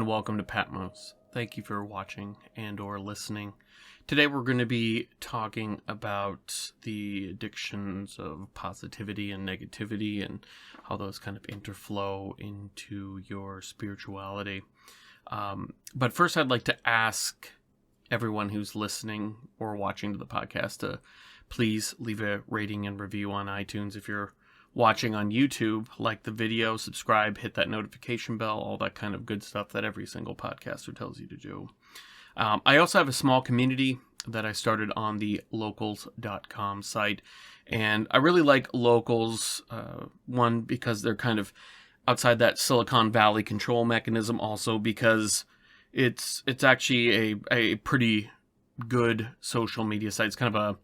welcome to Patmos. Thank you for watching and or listening. Today we're going to be talking about the addictions of positivity and negativity and how those kind of interflow into your spirituality. But first I'd like to ask everyone who's listening or watching to the podcast to please leave a rating and review on iTunes. If you're watching on YouTube, like the video, subscribe, hit that notification bell, all that kind of good stuff that every single podcaster tells you to do. I also have a small community that I started on the locals.com site, and I really like Locals, one, because they're kind of outside that Silicon Valley control mechanism, also because it's actually a pretty good social media site. It's kind of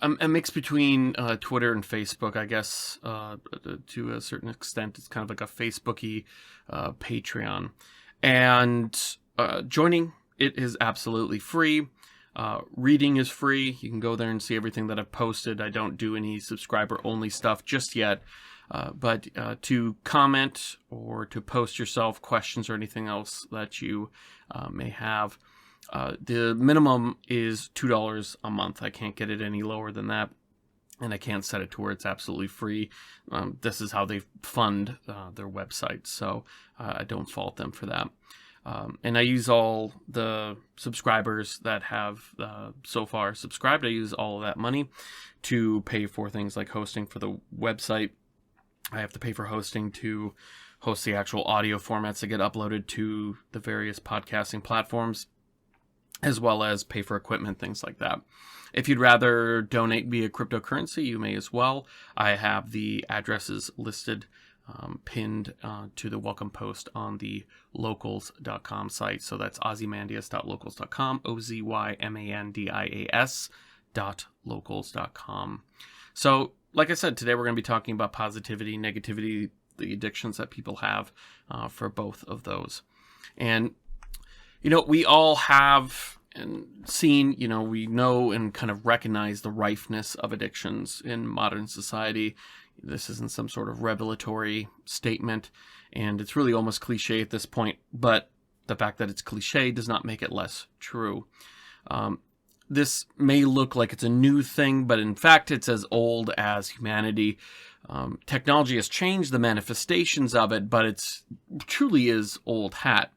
a mix between Twitter and Facebook, I guess, to a certain extent. It's kind of like a Facebooky Patreon. And joining it is absolutely free. Reading is free. You can go there and see everything that I've posted. I don't do any subscriber-only stuff just yet. But to comment or to post yourself questions or anything else that you may have, the minimum is $2 a month. I can't get it any lower than that, and I can't set it to where it's absolutely free. This is how they fund their website, so I don't fault them for that. And I use all the subscribers that have so far subscribed. I use all of that money to pay for things like hosting for the website. I have to pay for hosting to host the actual audio formats that get uploaded to the various podcasting platforms, as well as pay for equipment, things like that. If you'd rather donate via cryptocurrency, you may as well. I have the addresses listed, pinned to the welcome post on the locals.com site. So that's ozymandias.locals.com, OZYMANDIAS.locals.com. So, like I said, today we're going to be talking about positivity, negativity, the addictions that people have for both of those. And you know, we all have seen, we know and kind of recognize the rifeness of addictions in modern society. This isn't some sort of revelatory statement, and it's really almost cliche at this point, but the fact that it's cliche does not make it less true. This may look like it's a new thing, but in fact, it's as old as humanity. Technology has changed the manifestations of it, but it's truly is old hat.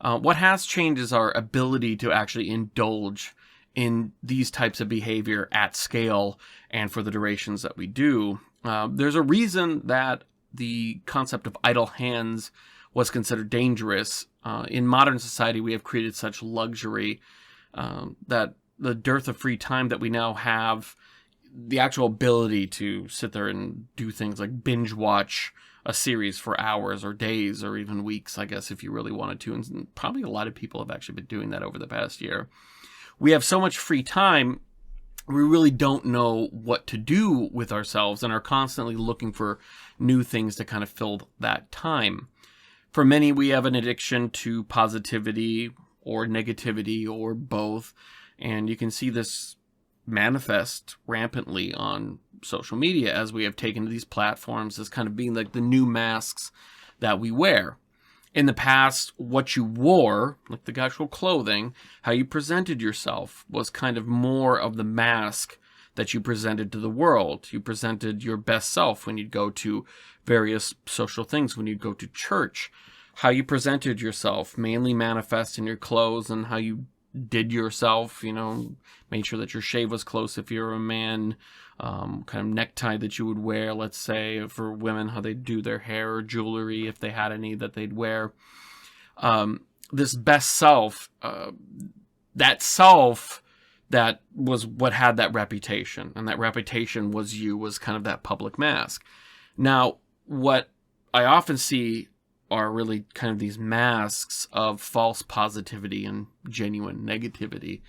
What has changed is our ability to actually indulge in these types of behavior at scale and for the durations that we do. There's a reason that the concept of idle hands was considered dangerous. In modern society, we have created such luxury that the dearth of free time that we now have, the actual ability to sit there and do things like binge watch a series for hours or days or even weeks, I guess, if you really wanted to. And probably a lot of people have actually been doing that over the past year. We have so much free time, we really don't know what to do with ourselves and are constantly looking for new things to kind of fill that time. For many, we have an addiction to positivity or negativity or both. And you can see this manifest rampantly on social media as we have taken to these platforms as kind of being like the new masks that we wear. In the past, what you wore, like the actual clothing, how you presented yourself was kind of more of the mask that you presented to the world. You presented your best self when you'd go to various social things, when you'd go to church. How you presented yourself mainly manifest in your clothes and how you did yourself, made sure that your shave was close if you're a man, kind of necktie that you would wear, let's say, for women, how they do their hair or jewelry, if they had any that they'd wear. This best self, that self that was what had that reputation, and that reputation was kind of that public mask. Now, what I often see are really kind of these masks of false positivity and genuine negativity.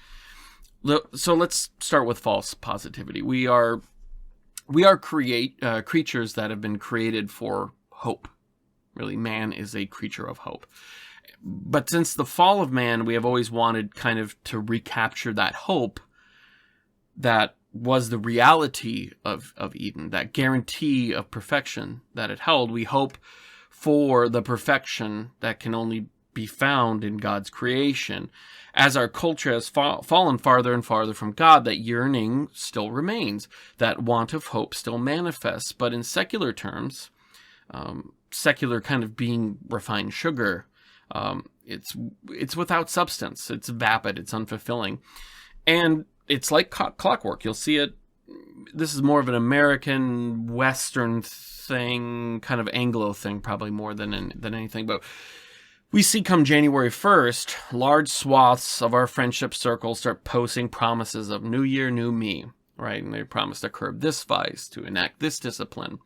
So let's start with false positivity. We are creatures that have been created for hope. Really, man is a creature of hope. But since the fall of man, we have always wanted kind of to recapture that hope that was the reality of Eden, that guarantee of perfection that it held. We hope for the perfection that can only be found in God's creation. As our culture has fallen farther and farther from God, that yearning still remains. That want of hope still manifests. But in secular terms, secular kind of being refined sugar, it's without substance. It's vapid. It's unfulfilling. And it's like clockwork. You'll see it. This is more of an American Western thing, kind of Anglo thing, probably more than anything. But we see come January 1st, large swaths of our friendship circle start posting promises of new year, new me, right? And they promise to curb this vice, to enact this discipline,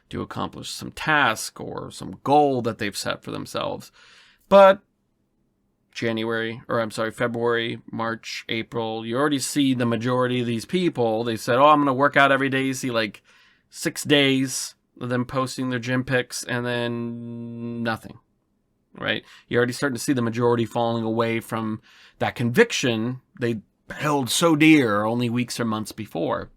to accomplish some task or some goal that they've set for themselves. But February, March, April, you already see the majority of these people. They said, I'm going to work out every day. You see like 6 days of them posting their gym pics and then nothing, right? You're already starting to see the majority falling away from that conviction they held so dear only weeks or months before.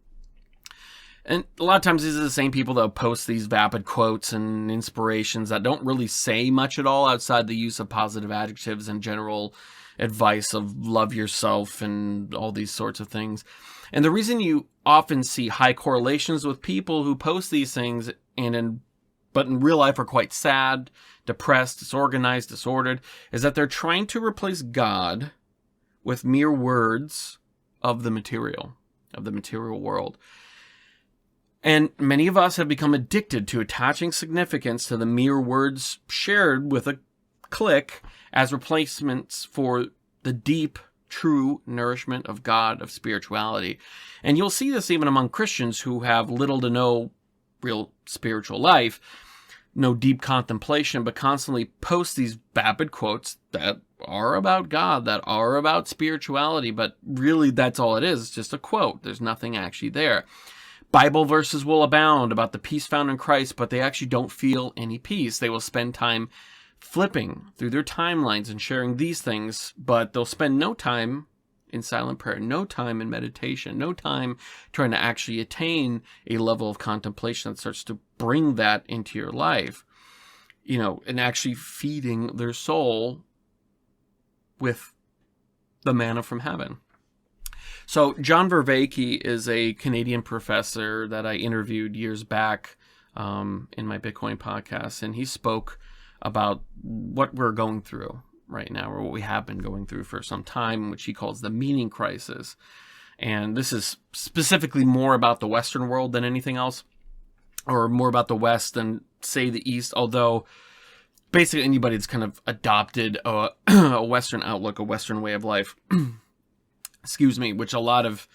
And a lot of times these are the same people that post these vapid quotes and inspirations that don't really say much at all outside the use of positive adjectives and general advice of love yourself and all these sorts of things. And the reason you often see high correlations with people who post these things but in real life are quite sad, depressed, disorganized, disordered, is that they're trying to replace God with mere words of the material world. And many of us have become addicted to attaching significance to the mere words shared with a click as replacements for the deep, true nourishment of God, of spirituality. And you'll see this even among Christians who have little to no real spiritual life, no deep contemplation, but constantly post these vapid quotes that are about God, that are about spirituality, but really that's all it is. It's just a quote. There's nothing actually there. Bible verses will abound about the peace found in Christ, but they actually don't feel any peace. They will spend time flipping through their timelines and sharing these things, but they'll spend no time in silent prayer, no time in meditation, no time trying to actually attain a level of contemplation that starts to bring that into your life, and actually feeding their soul with the manna from heaven. So John Vervaeke is a Canadian professor that I interviewed years back in my Bitcoin podcast, and he spoke about what we're going through right now, or what we have been going through for some time, which he calls the meaning crisis. And this is specifically more about the Western world than anything else, or more about the West than, say, the East, although basically anybody that's kind of adopted a Western outlook, a Western way of life, which a lot of,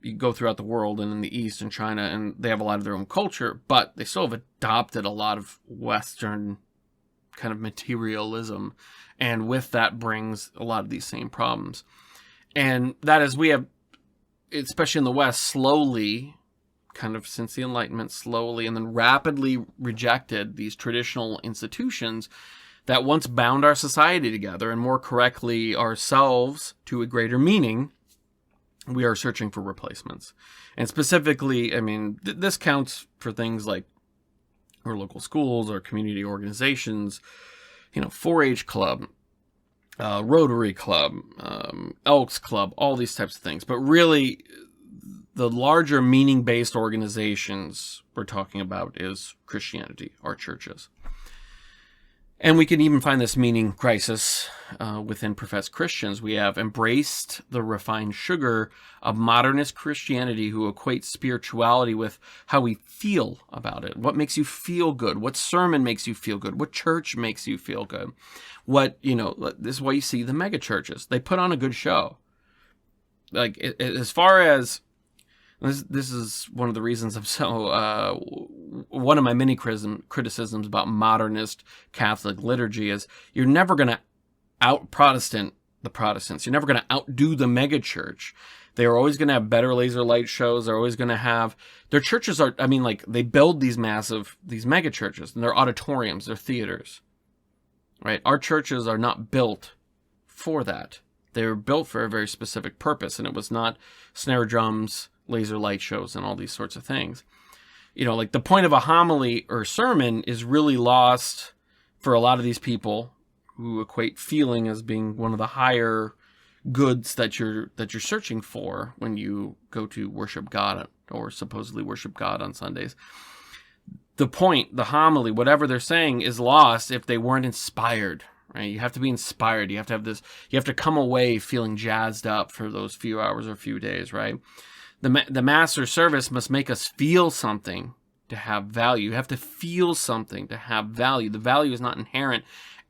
you go throughout the world and in the East and China, and they have a lot of their own culture, but they still have adopted a lot of Western kind of materialism. And with that brings a lot of these same problems. And that is, we have, especially in the West, slowly, kind of since the Enlightenment, slowly and then rapidly rejected these traditional institutions that once bound our society together, and more correctly ourselves to a greater meaning. We are searching for replacements. And specifically, this counts for things like our local schools, our community organizations, 4-H club, Rotary club, Elks club, all these types of things. But really, the larger meaning-based organizations we're talking about is Christianity, our churches. And we can even find this meaning crisis within professed Christians. We have embraced the refined sugar of modernist Christianity, who equates spirituality with how we feel about it. What makes you feel good? What sermon makes you feel good? What church makes you feel good? This is why you see the mega churches. They put on a good show. Like, as far as, this is one of the reasons I'm so, one of my many criticisms about modernist Catholic liturgy is you're never going to out-Protestant the Protestants. You're never going to outdo the megachurch. They are always going to have better laser light shows. They're always going to have, their churches are, they build these mega churches, and they're auditoriums, they're theaters, right? Our churches are not built for that. They were built for a very specific purpose, and it was not snare drums, laser light shows, and all these sorts of things. like the point of a homily or sermon is really lost for a lot of these people who equate feeling as being one of the higher goods that you're searching for when you go to worship God or supposedly worship God on Sundays. The point, the homily, whatever they're saying is lost if they weren't inspired, right? You have to be inspired. You have to have this, you have to come away feeling jazzed up for those few hours or few days, right? The Mass or service must make us feel something to have value. You have to feel something to have value. The value is not inherent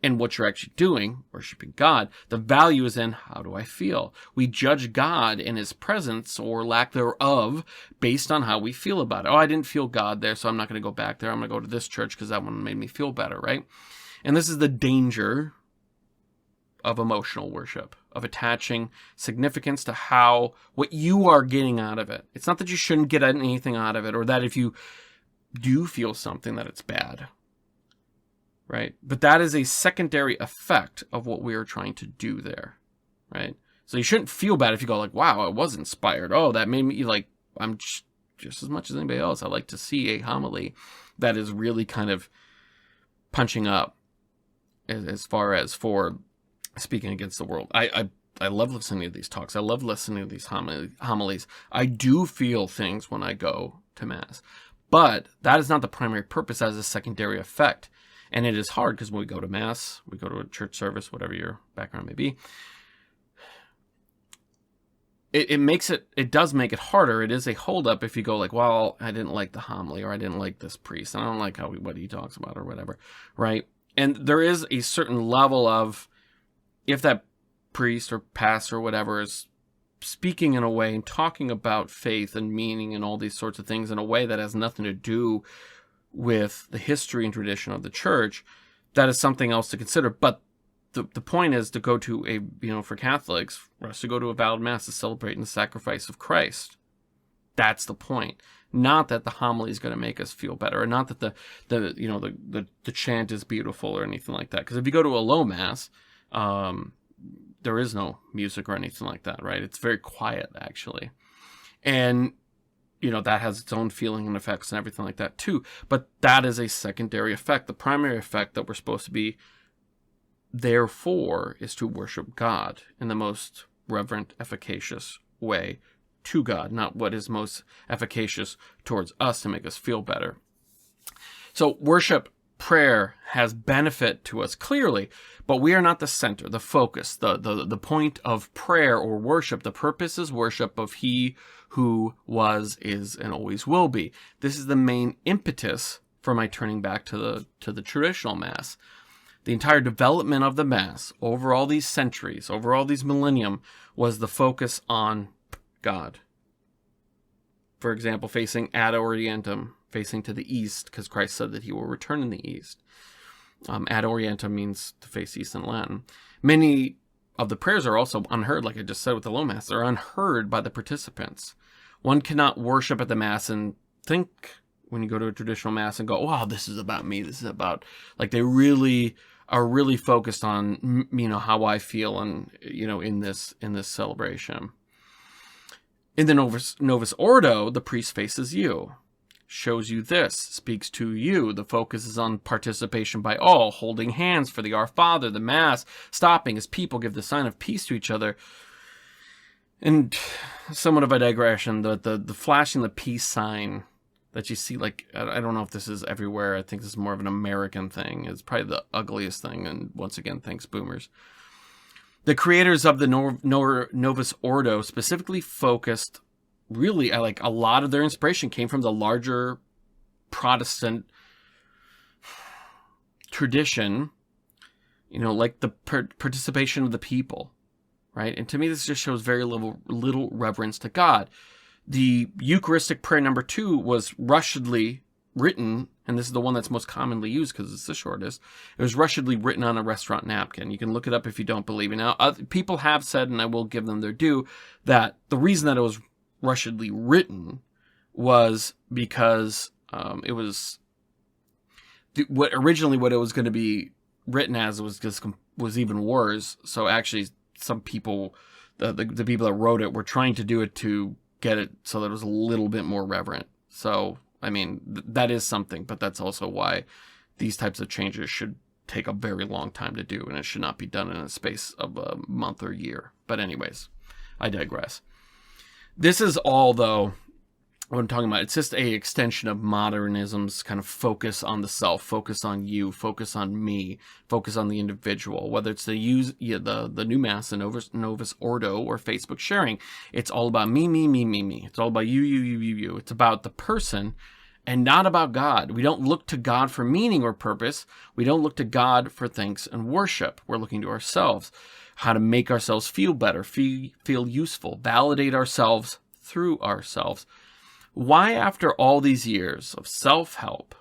in what you're actually doing, worshiping God. The value is in, how do I feel? We judge God in his presence or lack thereof based on how we feel about it. Oh, I didn't feel God there, so I'm not going to go back there. I'm going to go to this church because that one made me feel better, right? And this is the danger of emotional worship, of attaching significance to what you are getting out of it. It's not that you shouldn't get anything out of it, or that if you do feel something that it's bad, right? But that is a secondary effect of what we are trying to do there, right? So you shouldn't feel bad if you go like, wow, I was inspired. Oh, that made me like, I'm just as much as anybody else. I like to see a homily that is really kind of punching up as far as for speaking against the world. I love listening to these talks. I love listening to these homilies. I do feel things when I go to Mass. But that is not the primary purpose, as a secondary effect. And it is hard because when we go to Mass, we go to a church service, whatever your background may be, it does make it harder. It is a holdup if you go like, well, I didn't like the homily, or I didn't like this priest, and I don't like what he talks about, or whatever, right? And there is a certain level of, if that priest or pastor or whatever is speaking in a way and talking about faith and meaning and all these sorts of things in a way that has nothing to do with the history and tradition of the church, that is something else to consider. But the point is to go to for Catholics, for us to go to a valid Mass to celebrate the sacrifice of Christ. That's the point. Not that the homily is going to make us feel better, or not that the chant is beautiful or anything like that. Because if you go to a low Mass, there is no music or anything like that, right? It's very quiet, actually. And that has its own feeling and effects and everything like that too. But that is a secondary effect. The primary effect that we're supposed to be there for is to worship God in the most reverent, efficacious way to God, not what is most efficacious towards us to make us feel better. So worship, prayer has benefit to us clearly, but we are not the center, the focus, the point of prayer or worship. The purpose is worship of He who was, is, and always will be. This is the main impetus for my turning back to the traditional Mass. The entire development of the Mass over all these centuries, over all these millennium, was the focus on God. For example, facing ad orientem, facing to the east, because Christ said that He will return in the east. Ad orientem means to face east in Latin. Many of the prayers are also unheard, like I just said with the low Mass. They're unheard by the participants. One cannot worship at the Mass and think, when you go to a traditional Mass, and go, wow, this is about me. This is about, like, they really are really focused on, how I feel and, in this celebration. In the Novus Ordo, the priest faces you, shows you this, speaks to you. The focus is on participation by all, holding hands for the Our Father, the Mass, stopping as people give the sign of peace to each other. And somewhat of a digression, the flashing the peace sign that you see, like, I don't know if this is everywhere. I think this is more of an American thing. It's probably the ugliest thing, and once again, thanks boomers. The creators of the Novus Ordo specifically focused, really, like, a lot of their inspiration came from the larger Protestant tradition, like the participation of the people, right? And to me, this just shows very little reverence to God. The Eucharistic prayer number 2 was rushedly written, and this is the one that's most commonly used because it's the shortest. It was rushedly written on a restaurant napkin. You can look it up if you don't believe me. Now, people have said, and I will give them their due, that the reason that it was rushedly written was because it was what it was going to be written as was even worse. So actually, some people, the people that wrote it, were trying to do it to get it so that it was a little bit more reverent. So I mean, that is something, but that's also why these types of changes should take a very long time to do, and it should not be done in a space of a month or year. But anyways, I digress. This is all, though, what I'm talking about. It's just a extension of modernism's kind of focus on the self, focus on you, focus on me, focus on the individual. Whether it's the new mass, the Novus Ordo, or Facebook sharing, it's all about me, me, me, me, me. It's all about you, you, you, you, you. It's about the person and not about God. We don't look to God for meaning or purpose. We don't look to God for thanks and worship. We're looking to ourselves, how to make ourselves feel better, feel useful, validate ourselves through ourselves. Why, after all these years of self-help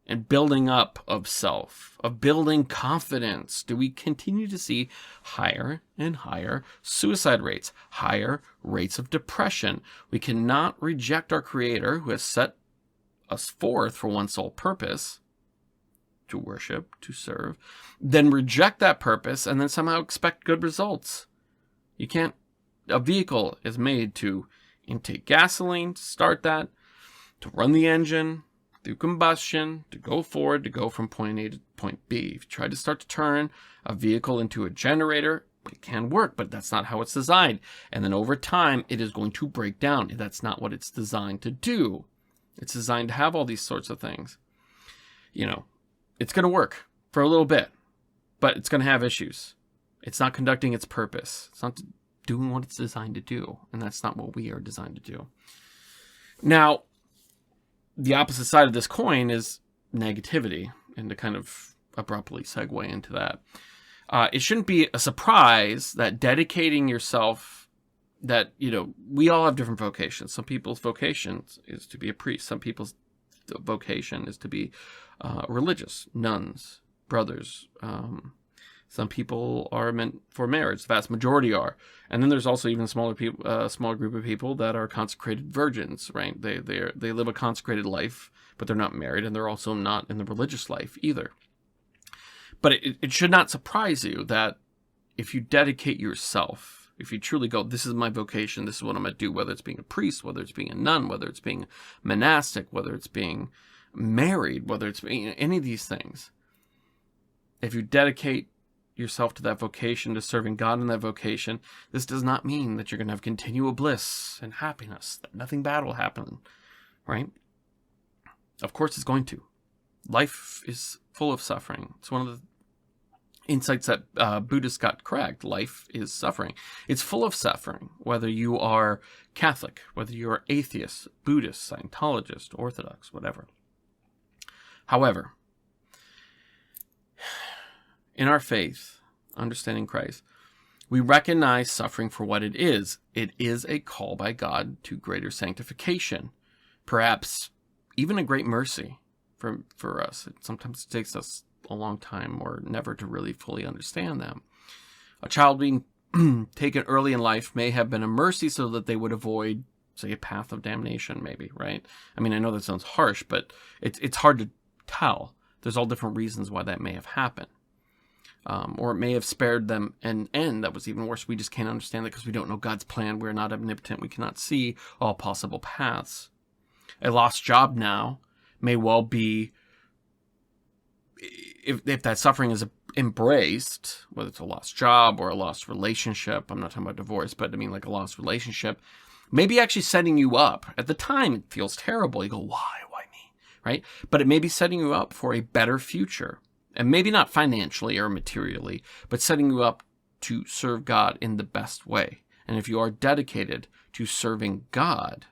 and building up of self, of building confidence, do we continue to see higher and higher suicide rates, higher rates of depression? We cannot reject our Creator, who has set us forth for one sole purpose, to worship, to serve, then reject that purpose and then somehow expect good results. You can't. A vehicle is made to intake gasoline, to start that, to run the engine, through combustion, to go forward, to go from point A to point B. If you try to start to turn a vehicle into a generator, it can work, but that's not how it's designed. And then over time, it is going to break down. That's not what it's designed to do. It's designed to have all these sorts of things. You know, it's going to work for a little bit, but it's going to have issues. It's not conducting its purpose. It's not doing what it's designed to do, and that's not what we are designed to do. Now, the opposite side of this coin is negativity, and to kind of abruptly segue into that, it shouldn't be a surprise that dedicating yourself, that, you know, we all have different vocations. Some people's vocation is to be a priest. Some people's vocation is to be religious, nuns, brothers. Some people are meant for marriage. The vast majority are. And then there's also even smaller group of people that are consecrated virgins, right? They live a consecrated life, but they're not married, and they're also not in the religious life either. But it should not surprise you that if you dedicate yourself, if you truly go, this is my vocation, this is what I'm going to do, whether it's being a priest, whether it's being a nun, whether it's being monastic, whether it's being married, whether it's being any of these things, if you dedicate yourself to that vocation, to serving God in that vocation, this does not mean that you're going to have continual bliss and happiness, that nothing bad will happen, right? Of course it's going to. Life is full of suffering. It's one of the insights that Buddhists got correct. Life is suffering. It's full of suffering, whether you are Catholic, whether you are atheist, Buddhist, Scientologist, Orthodox, whatever. However, in our faith, understanding Christ, we recognize suffering for what it is. It is a call by God to greater sanctification, perhaps even a great mercy for us. It sometimes takes us a long time or never to really fully understand them. A child being taken early in life may have been a mercy so that they would avoid, say, a path of damnation, maybe, right? I mean, I know that sounds harsh, but it's hard to tell. There's all different reasons why that may have happened. Or it may have spared them an end that was even worse. We just can't understand it because we don't know God's plan. We're not omnipotent. We cannot see all possible paths. A lost job now may well be, if that suffering is embraced, whether it's a lost job or a lost relationship, I'm not talking about divorce, but I mean like a lost relationship, maybe actually setting you up. At the time, it feels terrible. You go, why me, right? But it may be setting you up for a better future. And maybe not financially or materially, but setting you up to serve God in the best way. And if you are dedicated to serving God,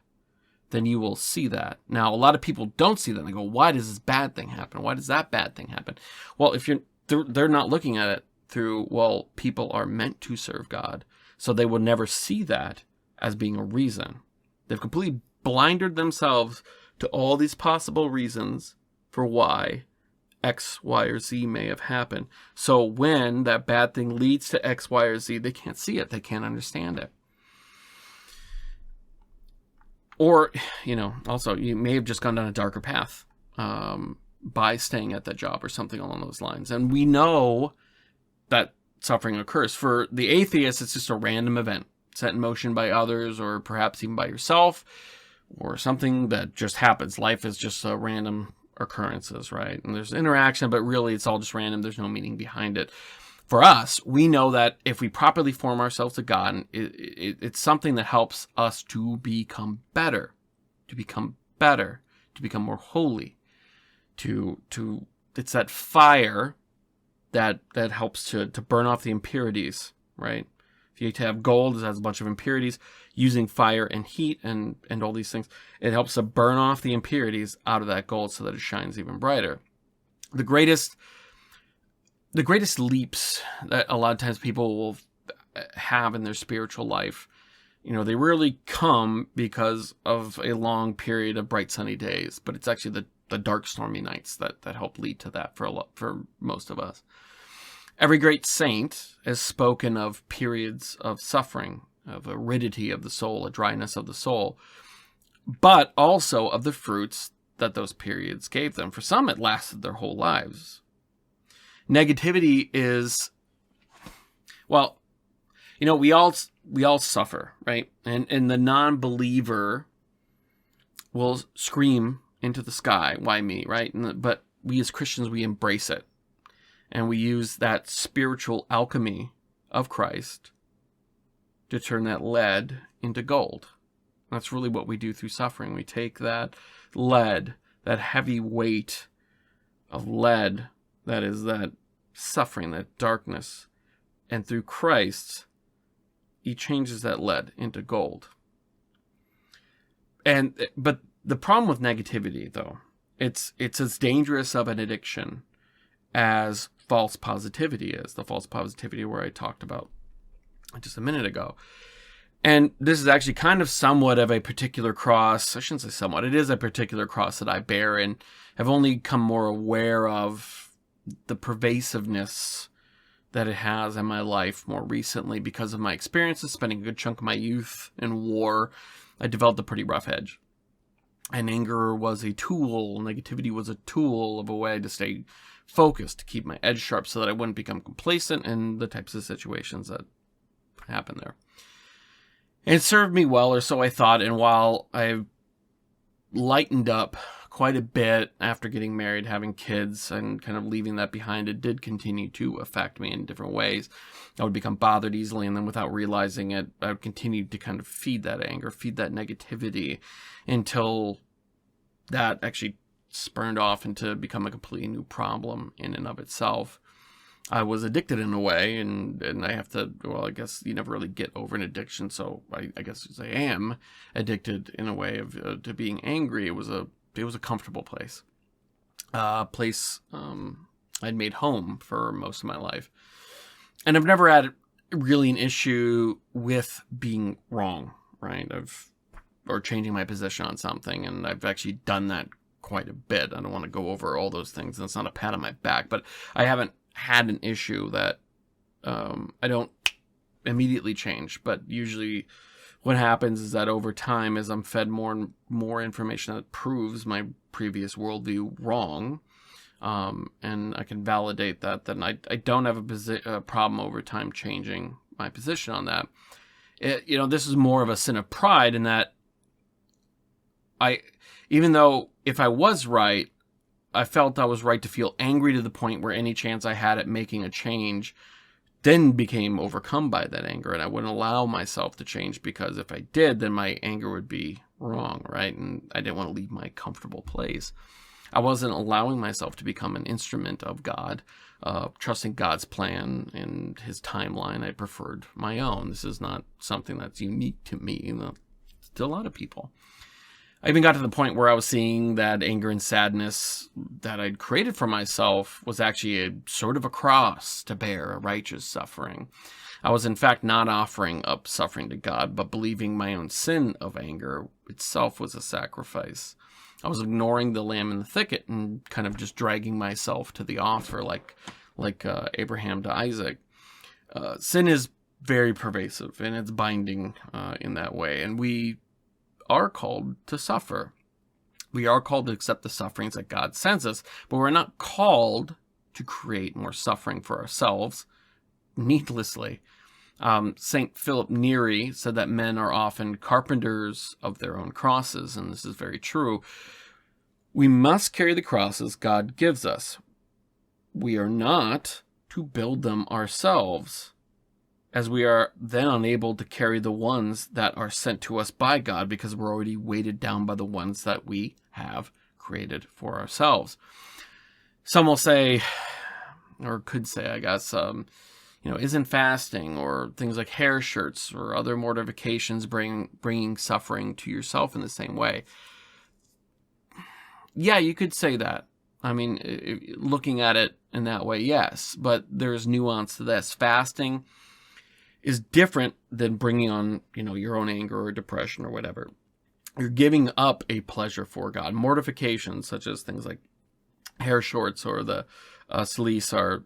then you will see that. Now, a lot of people don't see that. They go, why does this bad thing happen? Why does that bad thing happen? Well, if they're not looking at it through, well, people are meant to serve God, so they will never see that as being a reason. They've completely blinded themselves to all these possible reasons for why X, Y, or Z may have happened. So when that bad thing leads to X, Y, or Z, they can't see it. They can't understand it. Or, also, you may have just gone down a darker path by staying at that job or something along those lines. And we know that suffering occurs. For the atheist, it's just a random event set in motion by others or perhaps even by yourself. or something that just happens. Life is just random occurrences, right? And there's interaction, but really it's all just random. There's no meaning behind it. For us, we know that if we properly form ourselves to God, it's something that helps us to become better, to become more holy, it's that fire that helps to burn off the impurities, right? If you have gold, it has a bunch of impurities. Using fire and heat and all these things, it helps to burn off the impurities out of that gold so that it shines even brighter. The greatest leaps that a lot of times people will have in their spiritual life, they rarely come because of a long period of bright sunny days, but it's actually the dark stormy nights that help lead to that for most of us. Every great saint has spoken of periods of suffering, of aridity of the soul, a dryness of the soul, but also of the fruits that those periods gave them. For some, it lasted their whole lives. Negativity is, well, we all suffer, right? And the non-believer will scream into the sky, why me, right? But we as Christians, we embrace it. And we use that spiritual alchemy of Christ to turn that lead into gold. That's really what we do through suffering. We take that lead, that heavy weight of lead, that is that suffering, that darkness, and through Christ, he changes that lead into gold. But the problem with negativity, though, it's as dangerous of an addiction as false positivity is. The false positivity where I talked about just a minute ago. And this is actually kind of somewhat of a particular cross. I shouldn't say somewhat. It is a particular cross that I bear and have only become more aware of the pervasiveness that it has in my life more recently because of my experiences spending a good chunk of my youth in war. I developed a pretty rough edge. And anger was a tool, negativity was a tool of a way to stay focused, to keep my edge sharp so that I wouldn't become complacent in the types of situations that happen there. And it served me well, or so I thought, and while I lightened up quite a bit after getting married, having kids, and kind of leaving that behind, it did continue to affect me in different ways. I would become bothered easily, and then without realizing it, I would continue to kind of feed that anger, feed that negativity, until that actually spurned off into become a completely new problem in and of itself. I was addicted in a way, and I have to, I guess you never really get over an addiction, so I guess I am addicted in a way of to being angry. It was a comfortable place. Place I'd made home for most of my life. And I've never had really an issue with being wrong, right? Or changing my position on something, and I've actually done that quite a bit. I don't want to go over all those things, and it's not a pat on my back, but I haven't had an issue that I don't immediately change. But usually what happens is that over time, as I'm fed more and more information that proves my previous worldview wrong, and I can validate that, then I don't have a problem over time changing my position on that. This is more of a sin of pride in that even though if I was right, I felt I was right to feel angry to the point where any chance I had at making a change then became overcome by that anger, and I wouldn't allow myself to change, because if I did, then my anger would be wrong, right? And I didn't want to leave my comfortable place. I wasn't allowing myself to become an instrument of God, trusting God's plan and his timeline. I preferred my own. This is not something that's unique to me. To a lot of people. I even got to the point where I was seeing that anger and sadness that I'd created for myself was actually a sort of a cross to bear, a righteous suffering. I was in fact not offering up suffering to God, but believing my own sin of anger itself was a sacrifice. I was ignoring the lamb in the thicket and kind of just dragging myself to the offer like Abraham to Isaac. Sin is very pervasive, and it's binding in that way, and we are called to suffer. We are called to accept the sufferings that God sends us, but we're not called to create more suffering for ourselves needlessly. St. Philip Neri said that men are often carpenters of their own crosses, and this is very true. We must carry the crosses God gives us. We are not to build them ourselves, as we are then unable to carry the ones that are sent to us by God because we're already weighted down by the ones that we have created for ourselves. Some will say, or could say, I guess, isn't fasting or things like hair shirts or other mortifications bringing suffering to yourself in the same way? Yeah, you could say that. I mean, looking at it in that way, yes, but there's nuance to this. Fasting is different than bringing on, your own anger or depression or whatever. You're giving up a pleasure for God. Mortifications, such as things like hair shorts or the cilice, are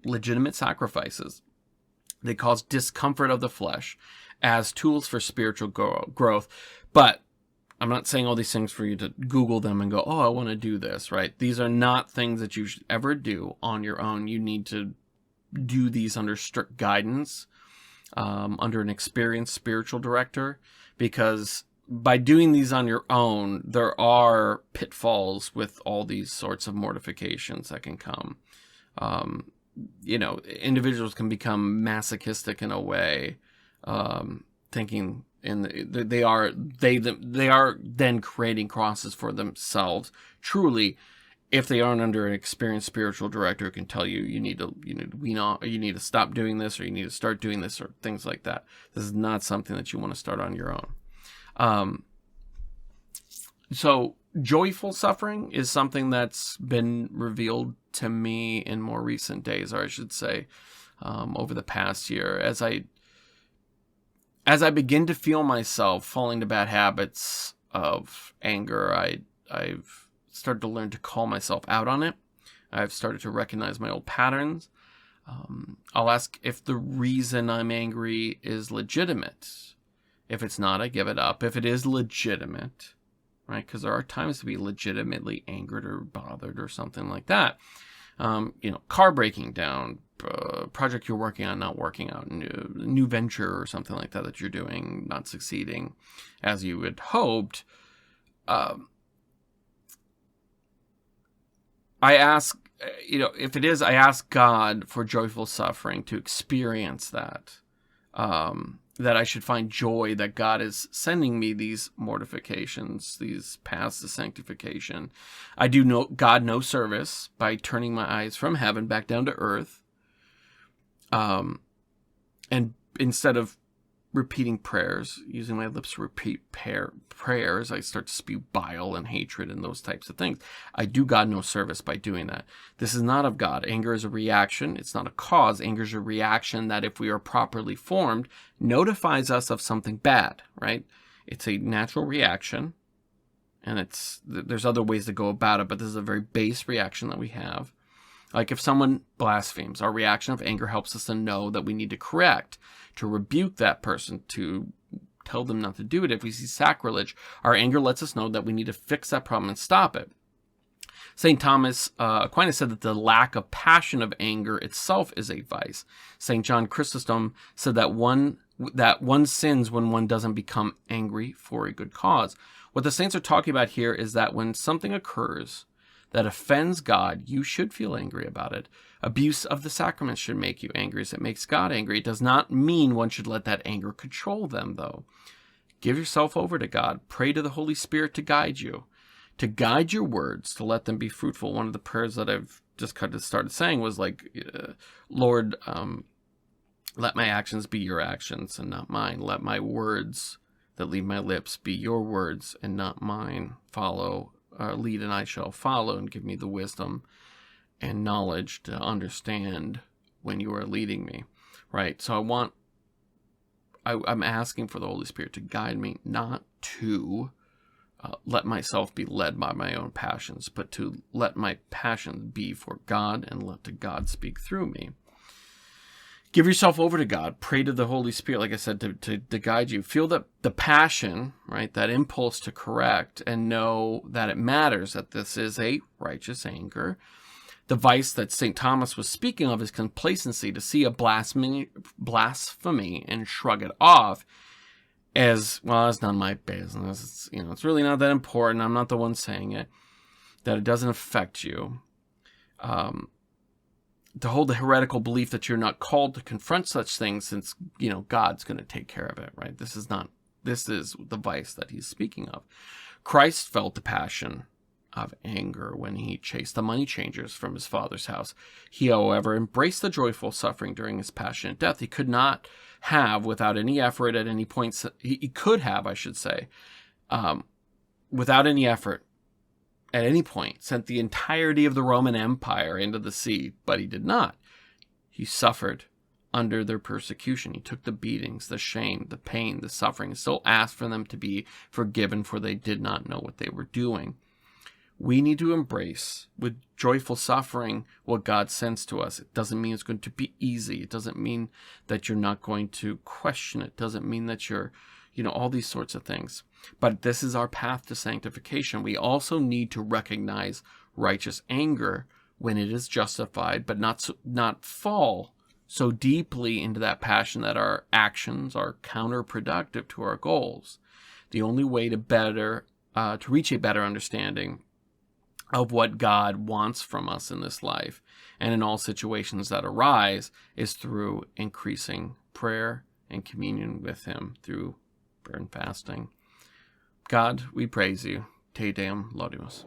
legitimate sacrifices. They cause discomfort of the flesh as tools for spiritual growth. But I'm not saying all these things for you to Google them and go, oh, I want to do this, right? These are not things that you should ever do on your own. You need to do these under strict guidance, under an experienced spiritual director, because by doing these on your own, there are pitfalls with all these sorts of mortifications that can come. Individuals can become masochistic in a way, thinking they are then creating crosses for themselves. Truly, if they aren't under an experienced spiritual director who can tell you you need to wean off, or you need to stop doing this, or you need to start doing this, or things like that. This is not something that you want to start on your own. So joyful suffering is something that's been revealed to me in more recent days, or I should say, over the past year, as I begin to feel myself falling to bad habits of anger. I've started to learn to call myself out on it. I've started to recognize my old patterns. I'll ask if the reason I'm angry is legitimate. If it's not, I give it up. If it is legitimate, right? Because there are times to be legitimately angered or bothered or something like that. Car breaking down, project you're working on not working out, new venture or something like that you're doing not succeeding as you had hoped. I ask, if it is, I ask God for joyful suffering to experience that. That I should find joy that God is sending me these mortifications, these paths to sanctification. I do God no service by turning my eyes from heaven back down to earth. And instead of repeating prayers, using my lips to repeat prayers, I start to spew bile and hatred and those types of things. I do God no service by doing that. This is not of God. Anger is a reaction. It's not a cause. Anger is a reaction that, if we are properly formed, notifies us of something bad, right? It's a natural reaction, and there's other ways to go about it, but this is a very base reaction that we have. Like if someone blasphemes, our reaction of anger helps us to know that we need to correct, to rebuke that person, to tell them not to do it. If we see sacrilege, our anger lets us know that we need to fix that problem and stop it. St. Thomas Aquinas said that the lack of passion of anger itself is a vice. St. John Chrysostom said that one sins when one doesn't become angry for a good cause. What the saints are talking about here is that when something occurs that offends God, you should feel angry about it. Abuse of the sacraments should make you angry as it makes God angry. It does not mean one should let that anger control them, though. Give yourself over to God. Pray to the Holy Spirit to guide you, to guide your words, to let them be fruitful. One of the prayers that I've just kind of started saying was like, Lord, let my actions be your actions and not mine. Let my words that leave my lips be your words and not mine. Lead and I shall follow, and give me the wisdom and knowledge to understand when you are leading me, right? So I'm asking for the Holy Spirit to guide me, not to let myself be led by my own passions, but to let my passions be for God and let God speak through me. Give yourself over to God. Pray to the Holy Spirit, like I said, to guide you. Feel the passion, right, that impulse to correct, and know that it matters, that this is a righteous anger. The vice that St. Thomas was speaking of is complacency, to see a blasphemy and shrug it off as, well, it's none of my business. It's really not that important. I'm not the one saying it. That it doesn't affect you. To hold the heretical belief that you're not called to confront such things since, God's going to take care of it, right? This is the vice that he's speaking of. Christ felt the passion of anger when he chased the money changers from his Father's house. He, however, embraced the joyful suffering during his passionate death. He could not have, without any effort at any point, he could have, I should say, without any effort at any point, sent the entirety of the Roman Empire into the sea, but he did not. He suffered under their persecution. He took the beatings, the shame, the pain, the suffering, and still asked for them to be forgiven, for they did not know what they were doing. We need to embrace with joyful suffering what God sends to us. It doesn't mean it's going to be easy. It doesn't mean that you're not going to question it. It doesn't mean that you're, all these sorts of things. But this is our path to sanctification. We also need to recognize righteous anger when it is justified, but not fall so deeply into that passion that our actions are counterproductive to our goals. The only way to reach a better understanding of what God wants from us in this life and in all situations that arise is through increasing prayer and communion with him through prayer and fasting. God, we praise you. Te Deum laudamus.